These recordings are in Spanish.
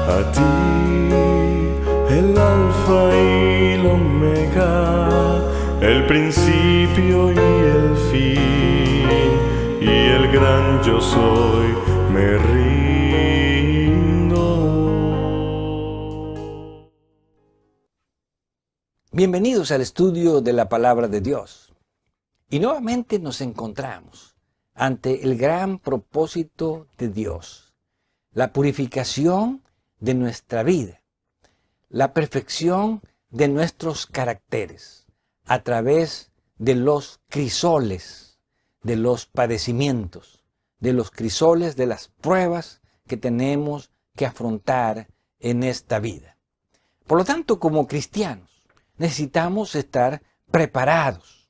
A ti, el alfa y el omega, el principio y el fin, y el gran yo soy, me rindo. Bienvenidos al estudio de la Palabra de Dios. Y nuevamente nos encontramos ante el gran propósito de Dios, la purificación de nuestra vida, la perfección de nuestros caracteres a través de los crisoles, de los padecimientos, de los crisoles de las pruebas que tenemos que afrontar en esta vida. Por lo tanto, como cristianos, necesitamos estar preparados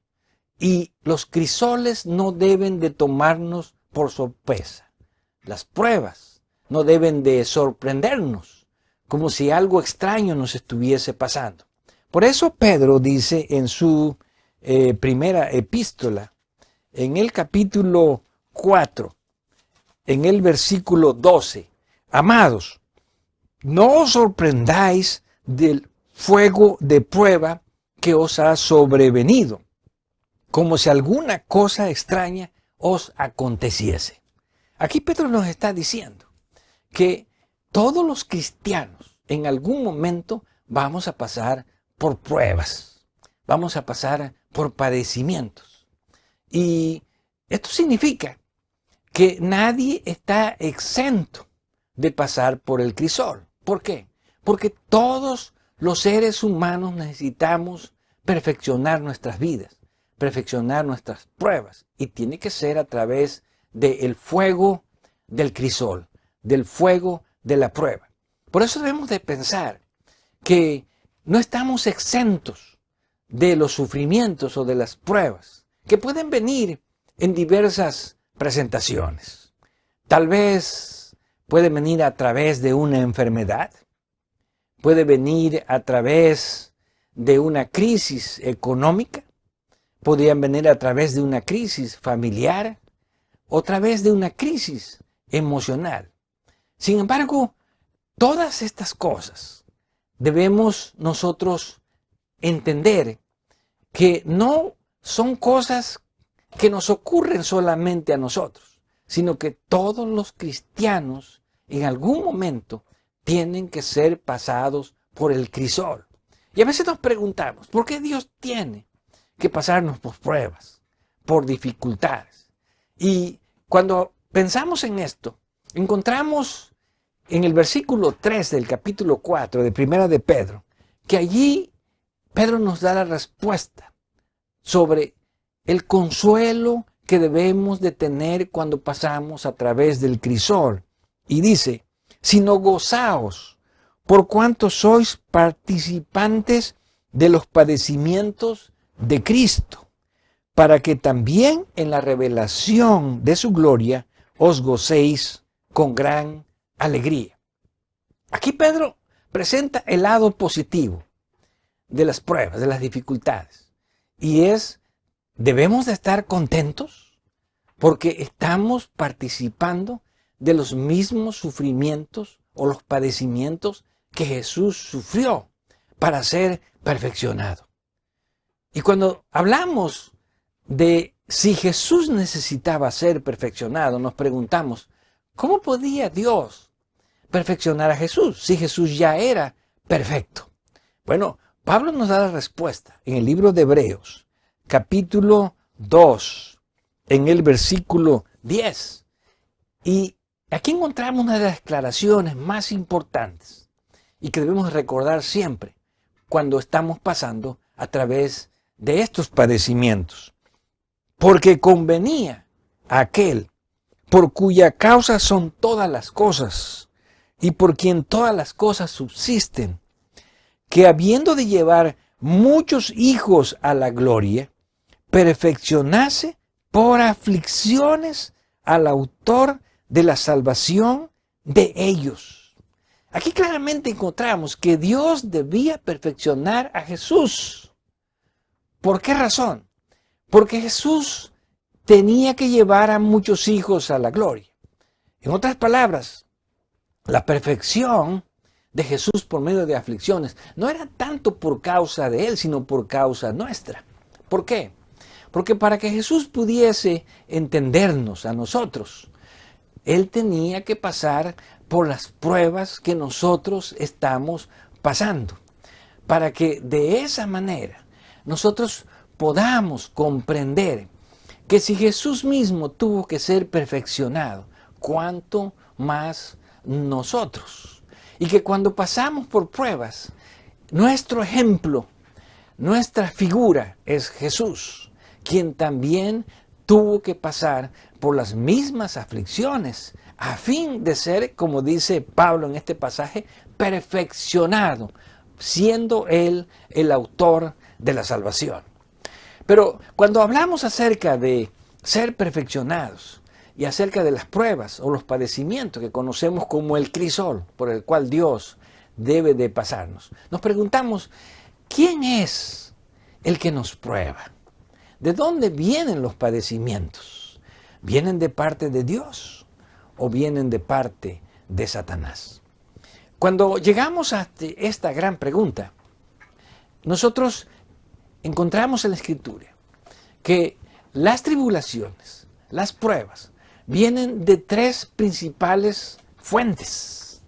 y los crisoles no deben de tomarnos por sorpresa. Las pruebas no deben de sorprendernos como si algo extraño nos estuviese pasando. Por eso Pedro dice en su primera epístola, en el capítulo 4, en el versículo 12, amados, no os sorprendáis del fuego de prueba que os ha sobrevenido, como si alguna cosa extraña os aconteciese. Aquí Pedro nos está diciendo que todos los cristianos en algún momento vamos a pasar por pruebas, vamos a pasar por padecimientos. Y esto significa que nadie está exento de pasar por el crisol. ¿Por qué? Porque todos los seres humanos necesitamos perfeccionar nuestras vidas, perfeccionar nuestras pruebas. Y tiene que ser a través del fuego del crisol, del fuego de la prueba. Por eso debemos de pensar que no estamos exentos de los sufrimientos o de las pruebas que pueden venir en diversas presentaciones. Tal vez puede venir a través de una enfermedad, puede venir a través de una crisis económica, podrían venir a través de una crisis familiar o a través de una crisis emocional. Sin embargo, todas estas cosas debemos nosotros entender que no son cosas que nos ocurren solamente a nosotros, sino que todos los cristianos en algún momento tienen que ser pasados por el crisol. Y a veces nos preguntamos, ¿por qué Dios tiene que pasarnos por pruebas, por dificultades? Y cuando pensamos en esto, encontramos en el versículo 3 del capítulo 4 de Primera de Pedro, que allí Pedro nos da la respuesta sobre el consuelo que debemos de tener cuando pasamos a través del crisol. Y dice, sino gozaos, por cuanto sois participantes de los padecimientos de Cristo, para que también en la revelación de su gloria os gocéis con gran alegría. Aquí Pedro presenta el lado positivo de las pruebas, de las dificultades. Y es, debemos de estar contentos porque estamos participando de los mismos sufrimientos o los padecimientos que Jesús sufrió para ser perfeccionado. Y cuando hablamos de si Jesús necesitaba ser perfeccionado, nos preguntamos, ¿cómo podía Dios perfeccionar a Jesús si Jesús ya era perfecto? Bueno, Pablo nos da la respuesta en el libro de Hebreos, capítulo 2, en el versículo 10. Y aquí encontramos una de las declaraciones más importantes y que debemos recordar siempre cuando estamos pasando a través de estos padecimientos. Porque convenía a aquel por cuya causa son todas las cosas y por quien todas las cosas subsisten, que habiendo de llevar muchos hijos a la gloria, perfeccionase por aflicciones al autor de la salvación de ellos. Aquí claramente encontramos que Dios debía perfeccionar a Jesús. ¿Por qué razón? Porque Jesús tenía que llevar a muchos hijos a la gloria. En otras palabras, la perfección de Jesús por medio de aflicciones no era tanto por causa de Él, sino por causa nuestra. ¿Por qué? Porque para que Jesús pudiese entendernos a nosotros, Él tenía que pasar por las pruebas que nosotros estamos pasando, para que de esa manera nosotros podamos comprender que si Jesús mismo tuvo que ser perfeccionado, ¿cuánto más nosotros? Y que cuando pasamos por pruebas, nuestro ejemplo, nuestra figura es Jesús, quien también tuvo que pasar por las mismas aflicciones, a fin de ser, como dice Pablo en este pasaje, perfeccionado, siendo Él el autor de la salvación. Pero cuando hablamos acerca de ser perfeccionados y acerca de las pruebas o los padecimientos que conocemos como el crisol por el cual Dios debe de pasarnos, nos preguntamos, ¿quién es el que nos prueba? ¿De dónde vienen los padecimientos? ¿Vienen de parte de Dios o vienen de parte de Satanás? Cuando llegamos a esta gran pregunta, nosotros encontramos en la Escritura que las tribulaciones, las pruebas, vienen de tres principales fuentes.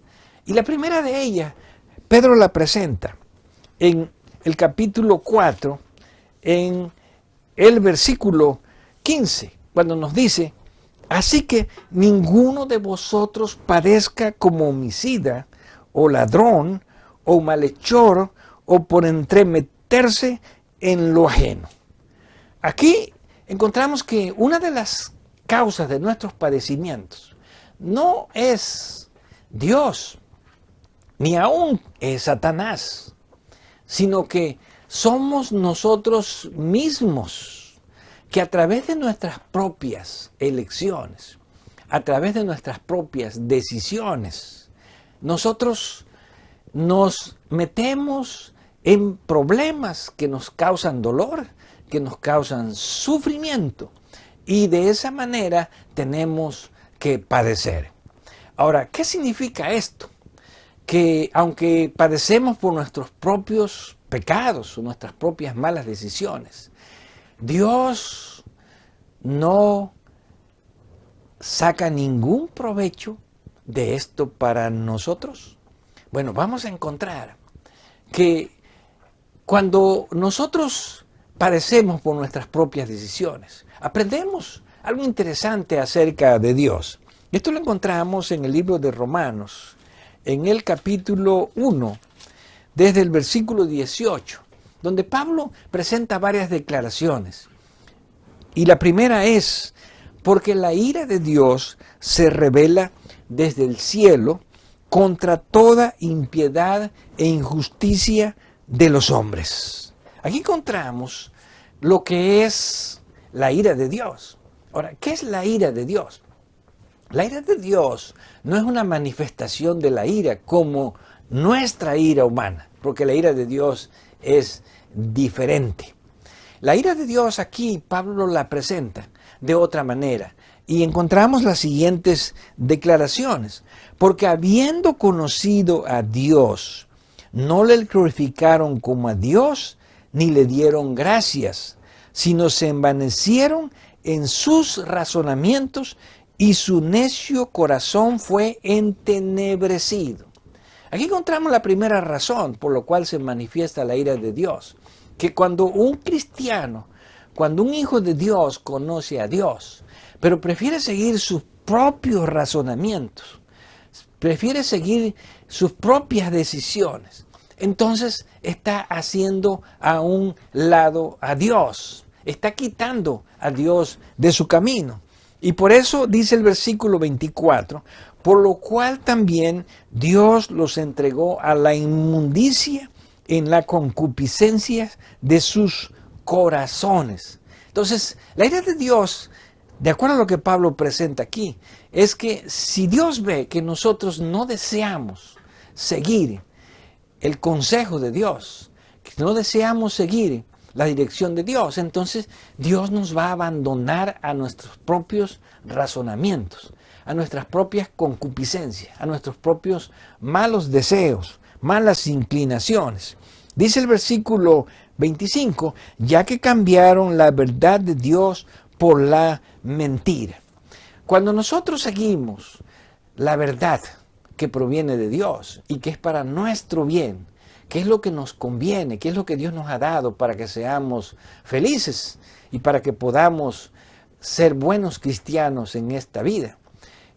Y la primera de ellas, Pedro la presenta en el capítulo 4, en el versículo 15, cuando nos dice, así que ninguno de vosotros padezca como homicida, o ladrón, o malhechor, o por entremeterse en lo ajeno. Aquí encontramos que una de las causas de nuestros padecimientos no es Dios, ni aún es Satanás, sino que somos nosotros mismos, que a través de nuestras propias elecciones, a través de nuestras propias decisiones, nosotros nos metemos en problemas que nos causan dolor, que nos causan sufrimiento, y de esa manera tenemos que padecer. Ahora, ¿qué significa esto? Que aunque padecemos por nuestros propios pecados o nuestras propias malas decisiones, Dios no saca ningún provecho de esto para nosotros. Bueno, vamos a encontrar que cuando nosotros padecemos por nuestras propias decisiones, aprendemos algo interesante acerca de Dios. Esto lo encontramos en el libro de Romanos, en el capítulo 1, desde el versículo 18, donde Pablo presenta varias declaraciones. Y la primera es, porque la ira de Dios se revela desde el cielo contra toda impiedad e injusticia de los hombres. Aquí encontramos lo que es la ira de Dios. Ahora, ¿qué es la ira de Dios? La ira de Dios no es una manifestación de la ira como nuestra ira humana, porque la ira de Dios es diferente. La ira de Dios aquí Pablo la presenta de otra manera y encontramos las siguientes declaraciones. Porque habiendo conocido a Dios, no le glorificaron como a Dios, ni le dieron gracias, sino se envanecieron en sus razonamientos y su necio corazón fue entenebrecido. Aquí encontramos la primera razón por la cual se manifiesta la ira de Dios. Que cuando un cristiano, cuando un hijo de Dios conoce a Dios, pero prefiere seguir sus propios razonamientos, prefiere seguir sus propias decisiones, entonces está haciendo a un lado a Dios, está quitando a Dios de su camino. Y por eso dice el versículo 24, por lo cual también Dios los entregó a la inmundicia en la concupiscencia de sus corazones. Entonces, la ira de Dios, de acuerdo a lo que Pablo presenta aquí, es que si Dios ve que nosotros no deseamos seguir el consejo de Dios, que no deseamos seguir la dirección de Dios, entonces Dios nos va a abandonar a nuestros propios razonamientos, a nuestras propias concupiscencias, a nuestros propios malos deseos, malas inclinaciones. Dice el versículo 25, ya que cambiaron la verdad de Dios por la mentira. Cuando nosotros seguimos la verdad que proviene de Dios y que es para nuestro bien, que es lo que nos conviene, que es lo que Dios nos ha dado para que seamos felices y para que podamos ser buenos cristianos en esta vida,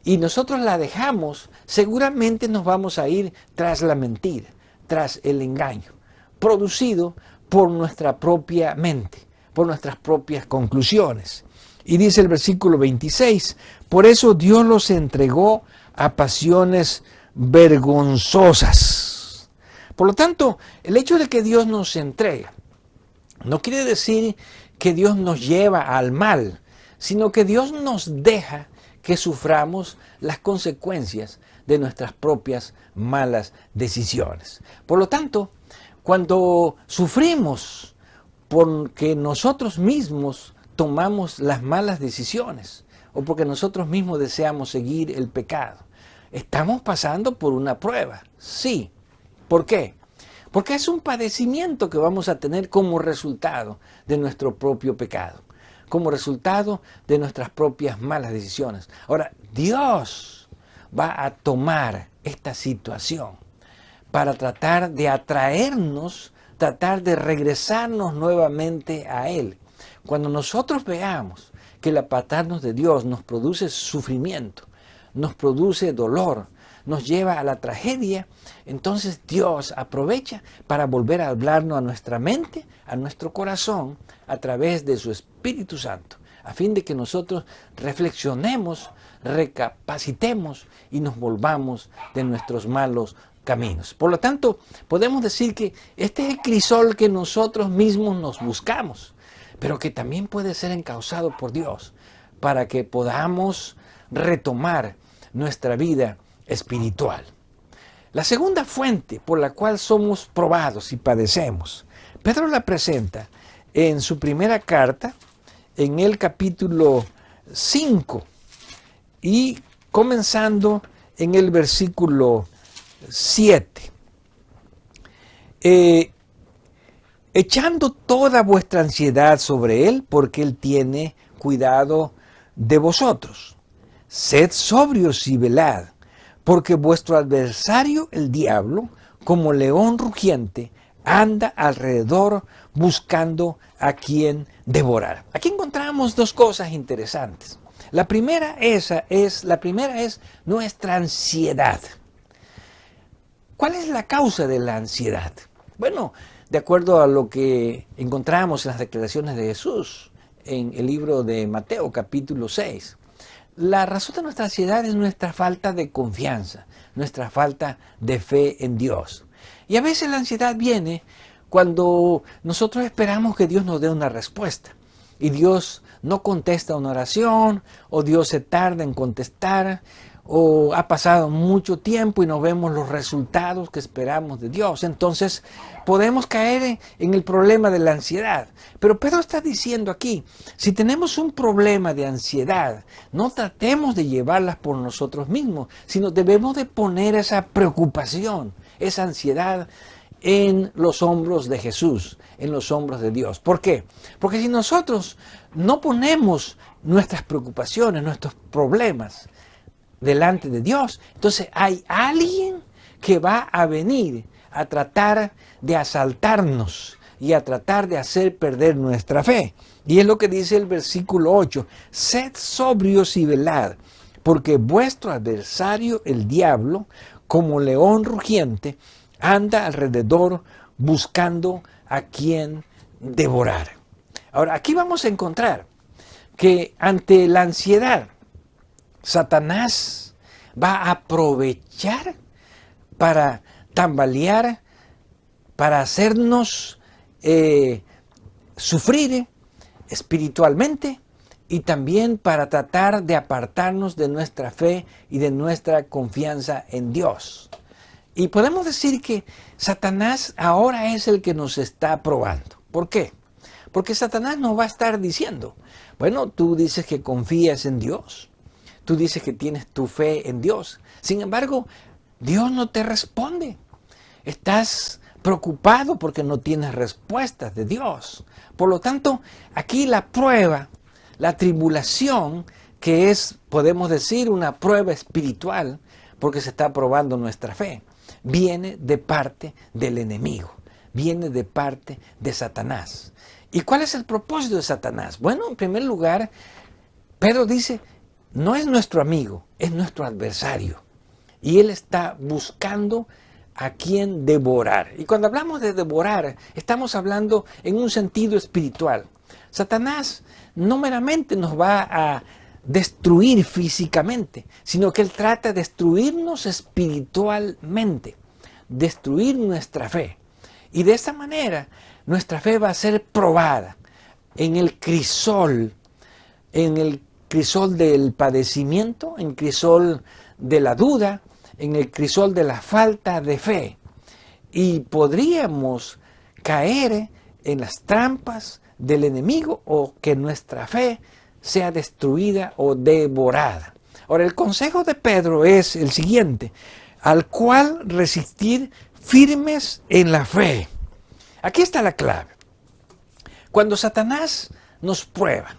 y nosotros la dejamos, seguramente nos vamos a ir tras la mentira, tras el engaño, producido por nuestra propia mente, por nuestras propias conclusiones. Y dice el versículo 26, por eso Dios los entregó a pasiones vergonzosas. Por lo tanto, el hecho de que Dios nos entrega no quiere decir que Dios nos lleva al mal, sino que Dios nos deja que suframos las consecuencias de nuestras propias malas decisiones. Por lo tanto, cuando sufrimos porque nosotros mismos tomamos las malas decisiones o porque nosotros mismos deseamos seguir el pecado, estamos pasando por una prueba. Sí. ¿Por qué? Porque es un padecimiento que vamos a tener como resultado de nuestro propio pecado, como resultado de nuestras propias malas decisiones. Ahora, Dios va a tomar esta situación para tratar de atraernos, tratar de regresarnos nuevamente a Él. Cuando nosotros veamos que el apartarnos de Dios nos produce sufrimiento, nos produce dolor, nos lleva a la tragedia, entonces Dios aprovecha para volver a hablarnos a nuestra mente, a nuestro corazón, a través de su Espíritu Santo, a fin de que nosotros reflexionemos, recapacitemos y nos volvamos de nuestros malos caminos. Por lo tanto, podemos decir que este es el crisol que nosotros mismos nos buscamos, pero que también puede ser encauzado por Dios para que podamos retomar nuestra vida espiritual. La segunda fuente por la cual somos probados y padecemos, Pedro la presenta en su primera carta, en el capítulo 5, y comenzando en el versículo 7. Echando toda vuestra ansiedad sobre Él, porque Él tiene cuidado de vosotros. Sed sobrios y velad, porque vuestro adversario, el diablo, como león rugiente, anda alrededor buscando a quien devorar. Aquí encontramos dos cosas interesantes. La primera es nuestra ansiedad. ¿Cuál es la causa de la ansiedad? Bueno, de acuerdo a lo que encontramos en las declaraciones de Jesús en el libro de Mateo capítulo 6, la razón de nuestra ansiedad es nuestra falta de confianza, nuestra falta de fe en Dios. Y a veces la ansiedad viene cuando nosotros esperamos que Dios nos dé una respuesta y Dios no contesta una oración, o Dios se tarda en contestar, o ha pasado mucho tiempo y no vemos los resultados que esperamos de Dios. Entonces podemos caer en el problema de la ansiedad. Pero Pedro está diciendo aquí, si tenemos un problema de ansiedad, no tratemos de llevarlas por nosotros mismos, sino debemos de poner esa preocupación, esa ansiedad en los hombros de Jesús, en los hombros de Dios. ¿Por qué? Porque si nosotros no ponemos nuestras preocupaciones, nuestros problemas delante de Dios, entonces hay alguien que va a venir a tratar de asaltarnos y a tratar de hacer perder nuestra fe. Y es lo que dice el versículo 8, sed sobrios y velad, porque vuestro adversario, el diablo, como león rugiente, anda alrededor buscando a quien devorar. Ahora, aquí vamos a encontrar que ante la ansiedad, Satanás va a aprovechar para tambalear, para hacernos sufrir espiritualmente y también para tratar de apartarnos de nuestra fe y de nuestra confianza en Dios. Y podemos decir que Satanás ahora es el que nos está probando. ¿Por qué? Porque Satanás nos va a estar diciendo, bueno, tú dices que confías en Dios, tú dices que tienes tu fe en Dios. Sin embargo, Dios no te responde. Estás preocupado porque no tienes respuestas de Dios. Por lo tanto, aquí la prueba, la tribulación, que es, podemos decir, una prueba espiritual, porque se está probando nuestra fe, viene de parte del enemigo, viene de parte de Satanás. ¿Y cuál es el propósito de Satanás? Bueno, en primer lugar, Pedro dice, no es nuestro amigo, es nuestro adversario. Y él está buscando a quien devorar. Y cuando hablamos de devorar, estamos hablando en un sentido espiritual. Satanás no meramente nos va a destruir físicamente, sino que él trata de destruirnos espiritualmente, destruir nuestra fe. Y de esta manera, nuestra fe va a ser probada en el crisol del padecimiento, en el crisol de la duda, en el crisol de la falta de fe. Y podríamos caer en las trampas del enemigo o que nuestra fe sea destruida o devorada. Ahora, el consejo de Pedro es el siguiente: al cual resistir firmes en la fe. Aquí está la clave. Cuando Satanás nos prueba,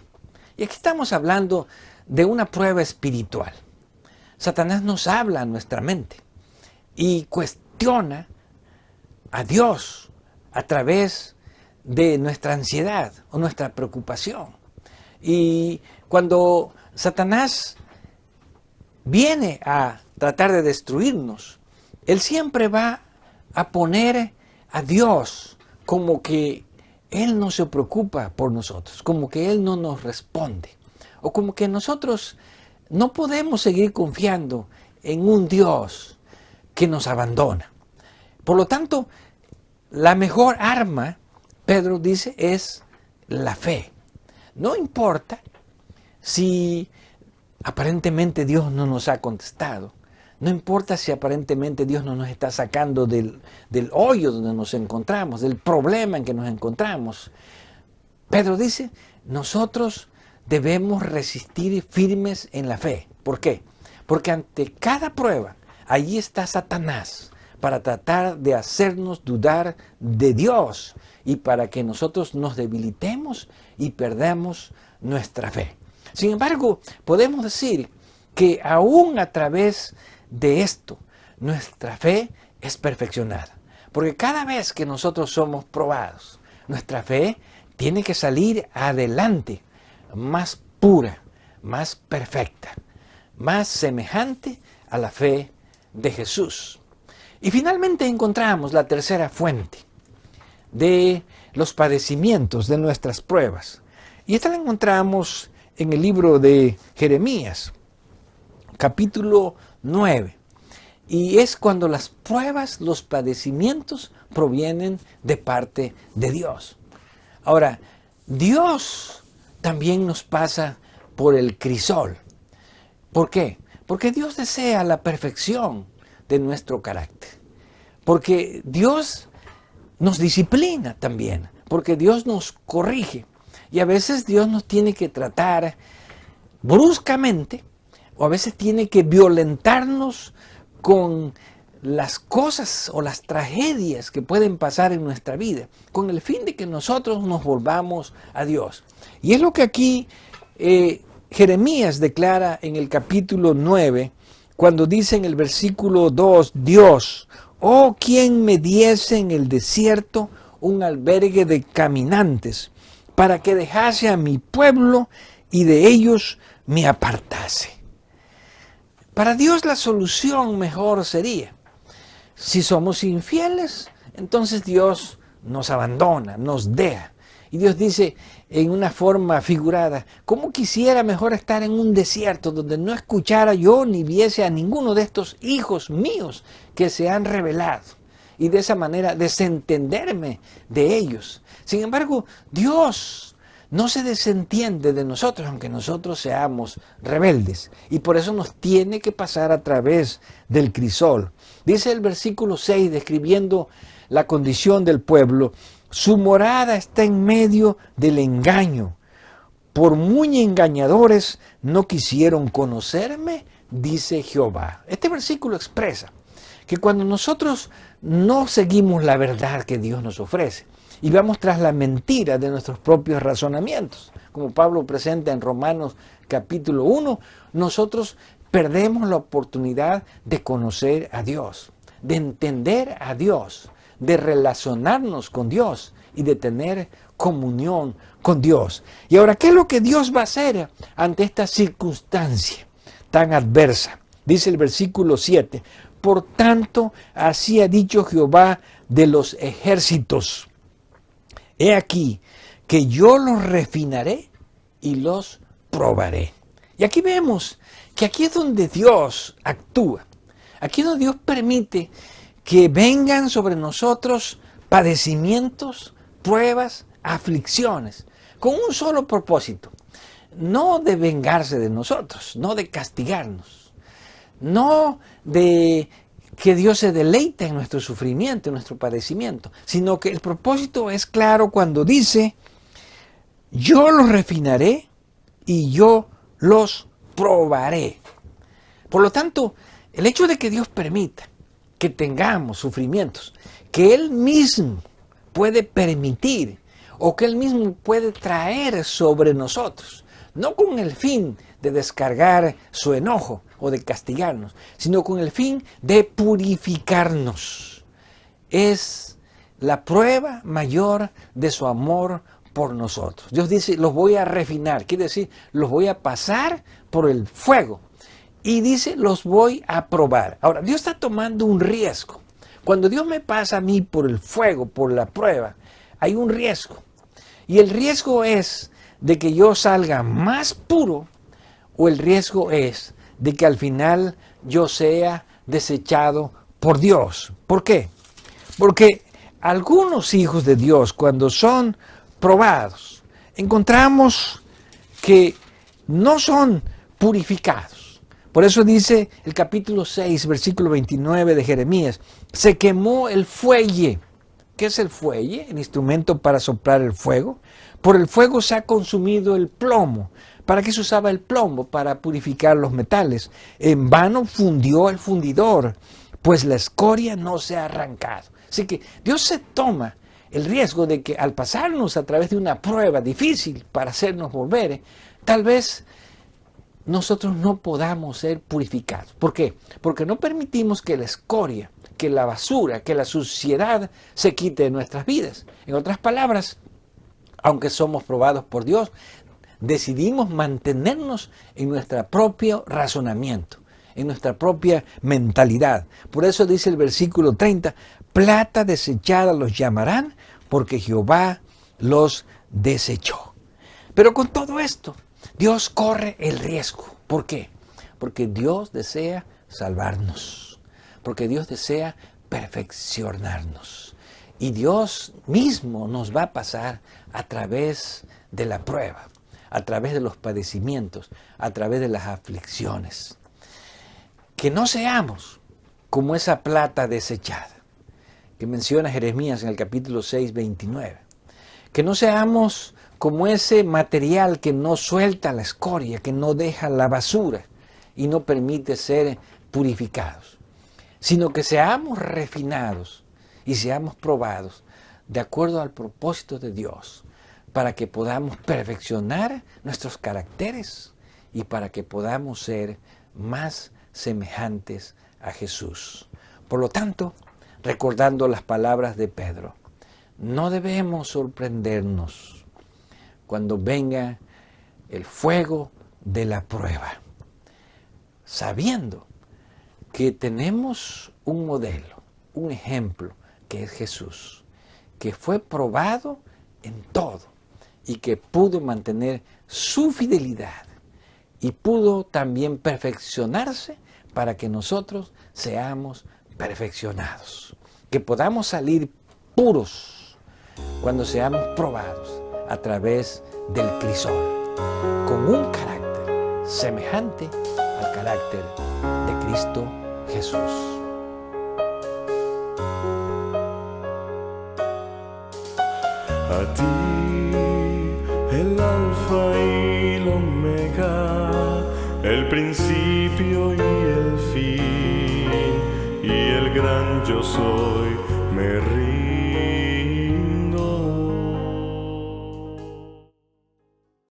y aquí estamos hablando de una prueba espiritual, Satanás nos habla a nuestra mente y cuestiona a Dios a través de nuestra ansiedad o nuestra preocupación. Y cuando Satanás viene a tratar de destruirnos, él siempre va a poner a Dios como que Él no se preocupa por nosotros, como que Él no nos responde, o como que nosotros no podemos seguir confiando en un Dios que nos abandona. Por lo tanto, la mejor arma, Pedro dice, es la fe. No importa si aparentemente Dios no nos ha contestado. No importa si aparentemente Dios no nos está sacando del hoyo donde nos encontramos, del problema en que nos encontramos. Pedro dice, nosotros debemos resistir firmes en la fe. ¿Por qué? Porque ante cada prueba, allí está Satanás para tratar de hacernos dudar de Dios y para que nosotros nos debilitemos y perdamos nuestra fe. Sin embargo, podemos decir que aún a través de esto, nuestra fe es perfeccionada. Porque cada vez que nosotros somos probados, nuestra fe tiene que salir adelante, más pura, más perfecta, más semejante a la fe de Jesús. Y finalmente encontramos la tercera fuente de los padecimientos, de nuestras pruebas. Y esta la encontramos en el libro de Jeremías, capítulo 9. Y es cuando las pruebas, los padecimientos provienen de parte de Dios. Ahora, Dios también nos pasa por el crisol. ¿Por qué? Porque Dios desea la perfección de nuestro carácter. Porque Dios nos disciplina también. Porque Dios nos corrige. Y a veces Dios nos tiene que tratar bruscamente, o a veces tiene que violentarnos con las cosas o las tragedias que pueden pasar en nuestra vida, con el fin de que nosotros nos volvamos a Dios. Y es lo que aquí Jeremías declara en el capítulo 9, cuando dice en el versículo 2, Dios, oh, quien me diese en el desierto un albergue de caminantes, para que dejase a mi pueblo y de ellos me apartase. Para Dios la solución mejor sería, si somos infieles, entonces Dios nos abandona, nos deja. Y Dios dice en una forma figurada, ¿cómo quisiera mejor estar en un desierto donde no escuchara yo ni viese a ninguno de estos hijos míos que se han rebelado? Y de esa manera desentenderme de ellos. Sin embargo, Dios no se desentiende de nosotros, aunque nosotros seamos rebeldes. Y por eso nos tiene que pasar a través del crisol. Dice el versículo 6, describiendo la condición del pueblo, su morada está en medio del engaño. por muy engañadores no quisieron conocerme, dice Jehová. Este versículo expresa que cuando nosotros no seguimos la verdad que Dios nos ofrece y vamos tras la mentira de nuestros propios razonamientos, como Pablo presenta en Romanos capítulo 1, nosotros perdemos la oportunidad de conocer a Dios, de entender a Dios, de relacionarnos con Dios y de tener comunión con Dios. Y ahora, ¿qué es lo que Dios va a hacer ante esta circunstancia tan adversa? Dice el versículo 7, por tanto, así ha dicho Jehová de los ejércitos, he aquí que yo los refinaré y los probaré. Y aquí vemos que aquí es donde Dios actúa. Aquí es donde Dios permite que vengan sobre nosotros padecimientos, pruebas, aflicciones, con un solo propósito, no de vengarse de nosotros, no de castigarnos, no de que Dios se deleite en nuestro sufrimiento, en nuestro padecimiento, sino que el propósito es claro cuando dice, yo los refinaré y yo los probaré. Por lo tanto, el hecho de que Dios permita que tengamos sufrimientos, que Él mismo puede permitir o que Él mismo puede traer sobre nosotros, no con el fin de descargar su enojo o de castigarnos, sino con el fin de purificarnos. Es la prueba mayor de su amor por nosotros. Dios dice, los voy a refinar, quiere decir, los voy a pasar por el fuego. Y dice, los voy a probar. Ahora, Dios está tomando un riesgo. Cuando Dios me pasa a mí por el fuego, por la prueba, hay un riesgo. Y el riesgo es de que yo salga más puro, o el riesgo es de que al final yo sea desechado por Dios. ¿Por qué? Porque algunos hijos de Dios, cuando son probados, encontramos que no son purificados. Por eso dice el capítulo 6, versículo 29 de Jeremías, se quemó el fuelle. ¿Qué es el fuelle? El instrumento para soplar el fuego. Por el fuego se ha consumido el plomo. ¿Para qué se usaba el plomo? Para purificar los metales. En vano fundió el fundidor, pues la escoria no se ha arrancado. Así que Dios se toma el riesgo de que al pasarnos a través de una prueba difícil para hacernos volver, tal vez nosotros no podamos ser purificados. ¿Por qué? Porque no permitimos que la escoria, que la basura, que la suciedad se quite de nuestras vidas. En otras palabras, aunque somos probados por Dios, decidimos mantenernos en nuestro propio razonamiento, en nuestra propia mentalidad. Por eso dice el versículo 30, plata desechada los llamarán, porque Jehová los desechó. Pero con todo esto, Dios corre el riesgo. ¿Por qué? Porque Dios desea salvarnos, porque Dios desea perfeccionarnos. Y Dios mismo nos va a pasar a través de la prueba, a través de los padecimientos, a través de las aflicciones. Que no seamos como esa plata desechada que menciona Jeremías en el capítulo 6, 29. Que no seamos como ese material que no suelta la escoria, que no deja la basura y no permite ser purificados, sino que seamos refinados y seamos probados de acuerdo al propósito de Dios, para que podamos perfeccionar nuestros caracteres y para que podamos ser más semejantes a Jesús. Por lo tanto, recordando las palabras de Pedro, no debemos sorprendernos cuando venga el fuego de la prueba, sabiendo que tenemos un modelo, un ejemplo, que es Jesús, que fue probado en todo y que pudo mantener su fidelidad y pudo también perfeccionarse para que nosotros seamos perfeccionados, que podamos salir puros cuando seamos probados a través del crisol, con un carácter semejante al carácter de Cristo Jesús. A ti el alfa y el omega, el principio y el fin, y el gran yo soy.